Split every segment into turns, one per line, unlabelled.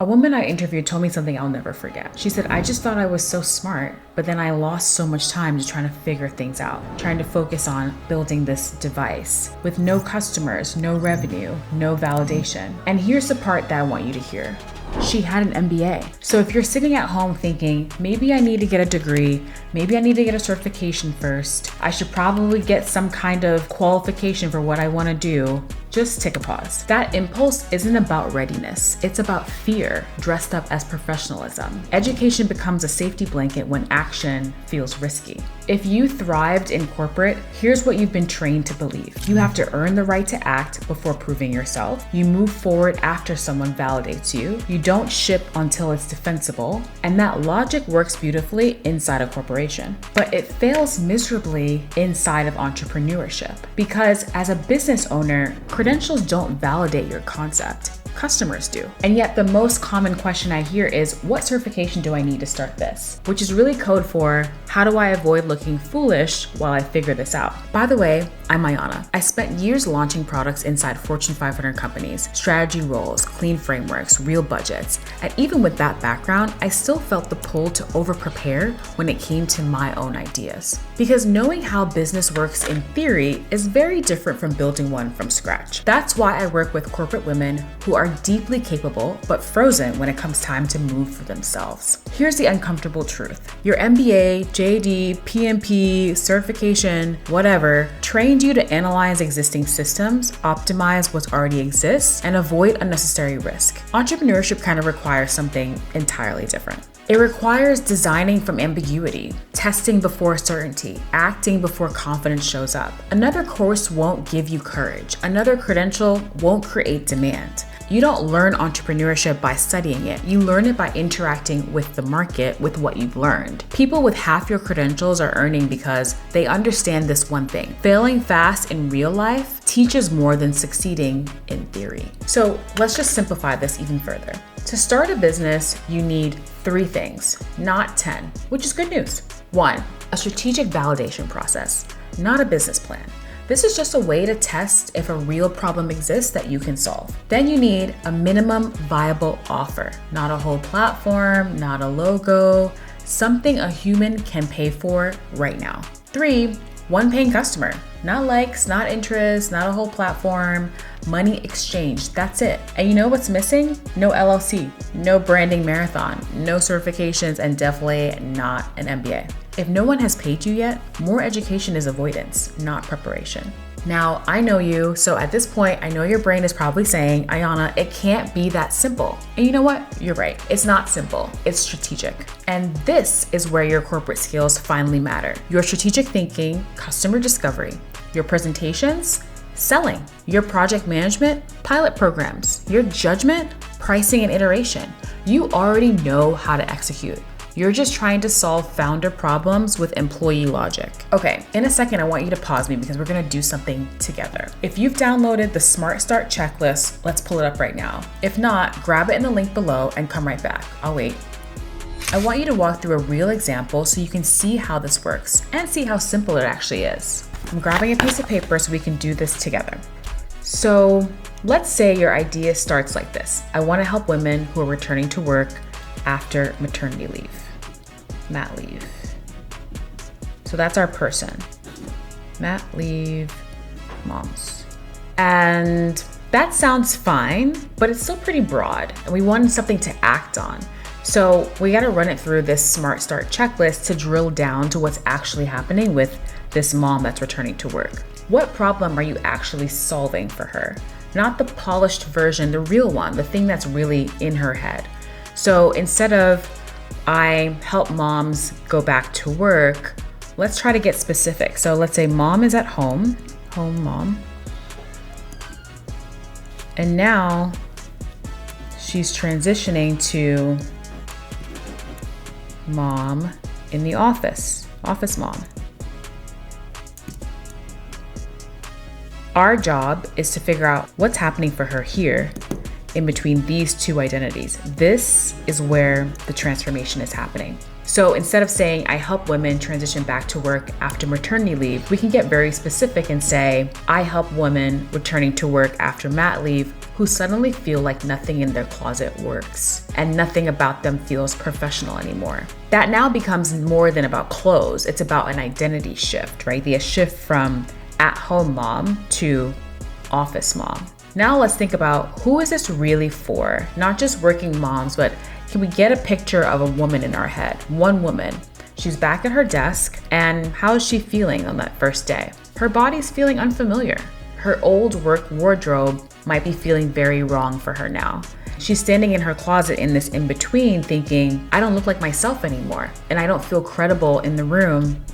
A woman I interviewed told me something I'll never forget. She said, I just thought I was so smart, but then I lost so much time just trying to figure things out, trying to focus on building this device with no customers, no revenue, no validation. And here's the part that I want you to hear. She had an MBA. So if you're sitting at home thinking, maybe I need to get a degree, maybe I need to get a certification first, I should probably get some kind of qualification for what I want to do, just take a pause. That impulse isn't about readiness. It's about fear dressed up as professionalism. Education becomes a safety blanket when action feels risky. If you thrived in corporate, here's what you've been trained to believe. You have to earn the right to act before proving yourself. You move forward after someone validates you. You don't ship until it's defensible. And that logic works beautifully inside a corporation. But it fails miserably inside of entrepreneurship. Because as a business owner, credentials don't validate your concept. Customers do. And yet the most common question I hear is, what certification do I need to start this? Which is really code for, how do I avoid looking foolish while I figure this out? By the way, I'm Ayana. I spent years launching products inside Fortune 500 companies, strategy roles, clean frameworks, real budgets. And even with that background, I still felt the pull to over-prepare when it came to my own ideas. Because knowing how business works in theory is very different from building one from scratch. That's why I work with corporate women who are deeply capable, but frozen when it comes time to move for themselves. Here's the uncomfortable truth. Your MBA, JD, PMP, certification, whatever, trained you to analyze existing systems, optimize what already exists, and avoid unnecessary risk. Entrepreneurship kind of requires something entirely different. It requires designing from ambiguity, testing before certainty, acting before confidence shows up. Another course won't give you courage. Another credential won't create demand. You don't learn entrepreneurship by studying it. You learn it by interacting with the market with what you've learned. People with half your credentials are earning because they understand this one thing. Failing fast in real life teaches more than succeeding in theory. So let's just simplify this even further. To start a business, you need 3 things, not 10, which is good news. 1, a strategic validation process, not a business plan. This is just a way to test if a real problem exists that you can solve. Then you need a minimum viable offer, not a whole platform, not a logo, something a human can pay for right now. 3, one paying customer, not likes, not interests, not a whole platform, money exchange, that's it. And you know what's missing? No LLC, no branding marathon, no certifications, and definitely not an MBA. If no one has paid you yet, more education is avoidance, not preparation. Now, I know you, so at this point, I know your brain is probably saying, Ayana, it can't be that simple. And you know what? You're right. It's not simple. It's strategic. And this is where your corporate skills finally matter. Your strategic thinking, customer discovery, your presentations, selling, your project management, pilot programs, your judgment, pricing and iteration. You already know how to execute. You're just trying to solve founder problems with employee logic. Okay, in a second, I want you to pause me because we're gonna do something together. If you've downloaded the Smart Start checklist, let's pull it up right now. If not, grab it in the link below and come right back. I'll wait. I want you to walk through a real example so you can see how this works and see how simple it actually is. I'm grabbing a piece of paper so we can do this together. So let's say your idea starts like this. I wanna help women who are returning to work after maternity leave. Mat leave. So that's our person. Mat leave moms. And that sounds fine, but it's still pretty broad and we wanted something to act on. So we gotta run it through this Smart Start checklist to drill down to what's actually happening with this mom that's returning to work. What problem are you actually solving for her? Not the polished version, the real one, the thing that's really in her head. So instead of I help moms go back to work, let's try to get specific. So let's say mom is at home mom. And now she's transitioning to mom in the office mom. Our job is to figure out what's happening for her here in between these two identities. This is where the transformation is happening. So instead of saying, I help women transition back to work after maternity leave, we can get very specific and say, I help women returning to work after mat leave who suddenly feel like nothing in their closet works and nothing about them feels professional anymore. That now becomes more than about clothes. It's about an identity shift, right? The shift from at-home mom to office mom. Now let's think about, who is this really for? Not just working moms, but can we get a picture of a woman in our head? One woman. She's back at her desk, and how is she feeling on that first day? Her body's feeling unfamiliar. Her old work wardrobe might be feeling very wrong for her now. She's standing in her closet in this in-between thinking, I don't look like myself anymore, and I don't feel credible in the room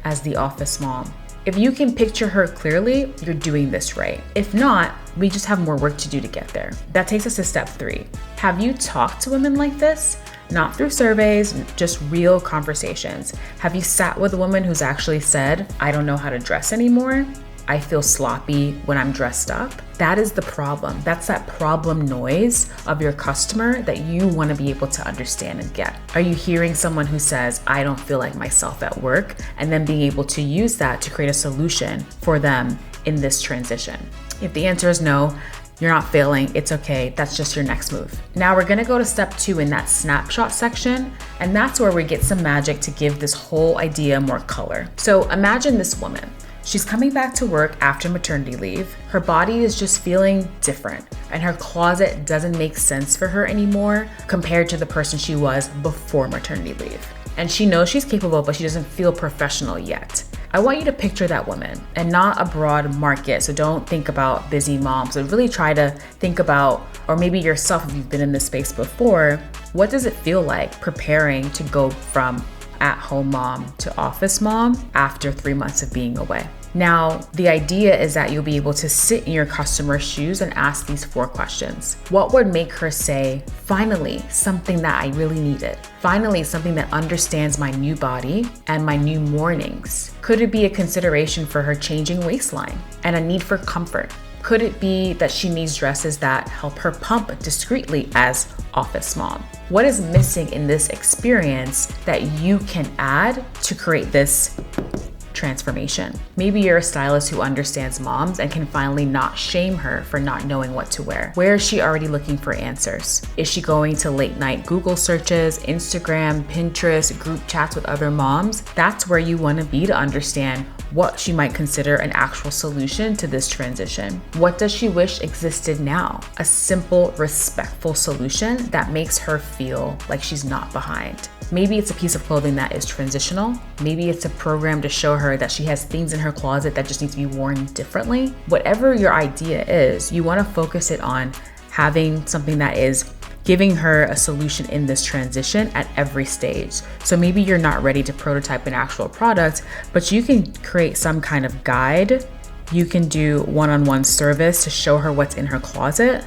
as the office mom. If you can picture her clearly, you're doing this right. If not, we just have more work to do to get there. That takes us to step 3. Have you talked to women like this? Not through surveys, just real conversations. Have you sat with a woman who's actually said, I don't know how to dress anymore? I feel sloppy when I'm dressed up? That is the problem. That's that problem noise of your customer that you want to be able to understand and get. Are you hearing someone who says, I don't feel like myself at work, and then being able to use that to create a solution for them in this transition? If the answer is no, you're not failing, it's okay, that's just your next move. Now we're gonna go to step 2 in that snapshot section, and that's where we get some magic to give this whole idea more color. So imagine this woman. She's coming back to work after maternity leave. Her body is just feeling different, and her closet doesn't make sense for her anymore compared to the person she was before maternity leave. And she knows she's capable, but she doesn't feel professional yet. I want you to picture that woman and not a broad market. So don't think about busy moms, but really try to think about, or maybe yourself if you've been in this space before, what does it feel like preparing to go from at-home mom to office mom after 3 months of being away? Now, the idea is that you'll be able to sit in your customer's shoes and ask these 4 questions. What would make her say, finally, something that I really needed? Finally, something that understands my new body and my new mornings? Could it be a consideration for her changing waistline and a need for comfort? Could it be that she needs dresses that help her pump discreetly as office mom? What is missing in this experience that you can add to create this transformation? Maybe you're a stylist who understands moms and can finally not shame her for not knowing what to wear. Where is she already looking for answers? Is she going to late night Google searches, Instagram, Pinterest, group chats with other moms? That's where you want to be to understand what she might consider an actual solution to this transition. What does she wish existed now? A simple, respectful solution that makes her feel like she's not behind. Maybe it's a piece of clothing that is transitional. Maybe it's a program to show her that she has things in her closet that just need to be worn differently. Whatever your idea is, you want to focus it on having something that is giving her a solution in this transition at every stage. So maybe you're not ready to prototype an actual product, but you can create some kind of guide. You can do one-on-one service to show her what's in her closet.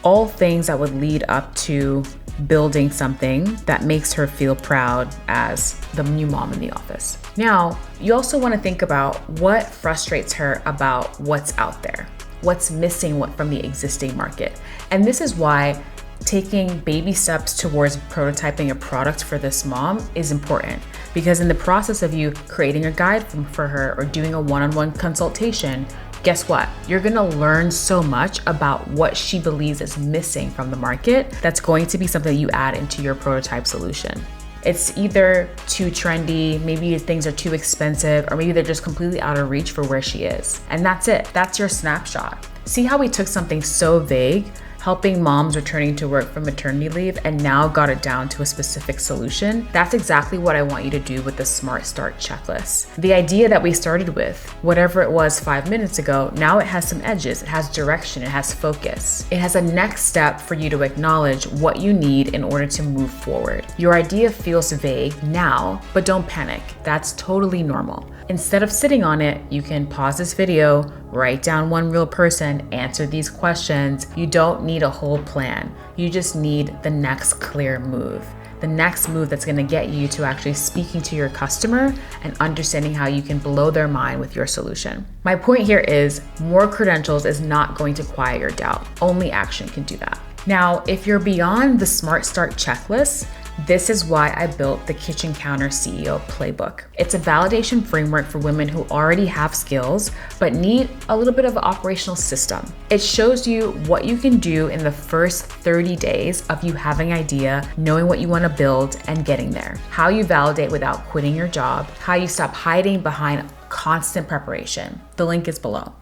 All things that would lead up to building something that makes her feel proud as the new mom in the office. Now, you also want to think about what frustrates her about what's out there, what's missing from the existing market. And this is why taking baby steps towards prototyping a product for this mom is important, because in the process of you creating a guide for her or doing a one-on-one consultation, guess what? You're gonna learn so much about what she believes is missing from the market that's going to be something you add into your prototype solution. It's either too trendy, maybe things are too expensive, or maybe they're just completely out of reach for where she is. And that's it. That's your snapshot. See how we took something so vague, helping moms returning to work from maternity leave, and now got it down to a specific solution? That's exactly what I want you to do with the Smart Start checklist. The idea that we started with, whatever it was 5 minutes ago, now it has some edges, it has direction, it has focus. It has a next step for you to acknowledge what you need in order to move forward. Your idea feels vague now, but don't panic. That's totally normal. Instead of sitting on it, you can pause this video, write down one real person, answer these questions. You don't need a whole plan. You just need the next clear move. The next move that's gonna get you to actually speaking to your customer and understanding how you can blow their mind with your solution. My point here is more credentials is not going to quiet your doubt. Only action can do that. Now, if you're beyond the Smart Start checklist, This is why I built the Kitchen Counter CEO Playbook. It's a validation framework for women who already have skills but need a little bit of an operational system. It shows you what you can do in the first 30 days of you having an idea, knowing what you want to build, and getting there. How you validate without quitting your job, how you stop hiding behind constant preparation. The link is below.